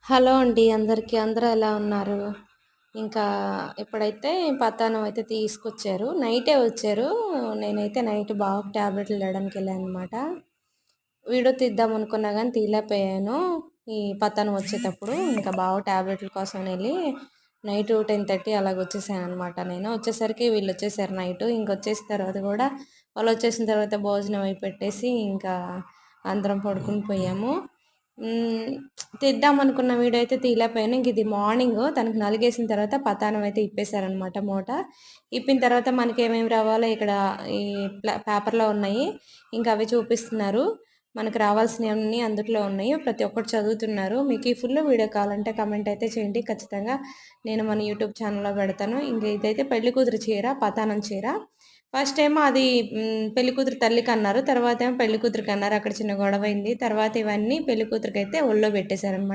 Hello అండి అందరికీ. అందరూ ఎలా ఉన్నారు? ఇంకా ఇప్పుడైతే పతానం అయితే తీసుకొచ్చారు. నైటే వచ్చారు. నేనైతే నైట్ బావకి టాబ్లెట్లు తేడానికెళ్ళాననమాట. వీడియో తీద్దామనుకున్నా గానీ తీయలేకపోయాను. ఈ పతానం వచ్చేటప్పుడు ఇంకా బావ టాబ్లెట్ల కోసం ఎళ్ళి నైటు 10:30 అలాగొచ్చేసాననమాట నేను. వచ్చేసరికి వీళ్ళొచ్చేసారు నైటు. ఇంకొచ్చేసిన తర్వాత గూడా వాళ్ళొచ్చేసిన తర్వాత భోజనం అవి పెట్టేసి ఇంకా అందరం పడుకొని పోయాము. హ్మ్. తీద్దామనుకున్న వీడియో అయితే తీయలేకపోయాను. ఇంకిది మార్నింగు తనకి నలుగేసిన తర్వాత పతానం అయితే ఇప్పేశారనమాట మూట. ఇప్పిన తర్వాత మనకేమేమి రావాలో ఇక్కడ ఈ పేపర్‌లో ఉన్నాయి. ఇంకవి చూపిస్తున్నారు. మనకు రావాల్సినయన్నీ అందుట్లో ఉన్నాయి. ప్రతి ఒక్కటి చదువుతున్నారు. మీకు ఈ ఫుల్ వీడియో కావాలంటే కామెంట్ అయితే చేయండి. ఖచ్చితంగా నేను మన యూట్యూబ్ ఛానల్‌లో పెడతాను. ఇంక ఇదైతే పెళ్లి కూతురు చీర, పతానం చీర. ఫస్ట్ ఏమో అది పెళ్ళికూతురు తల్లికన్నారు. తర్వాతేమో పెళ్ళికూతురికన్నారు. అక్కడ చిన్న గొడవైంది. తర్వాత ఇవన్నీ పెళ్ళికూతురికైతే ఒళ్ళో పెట్టేశారనమాట.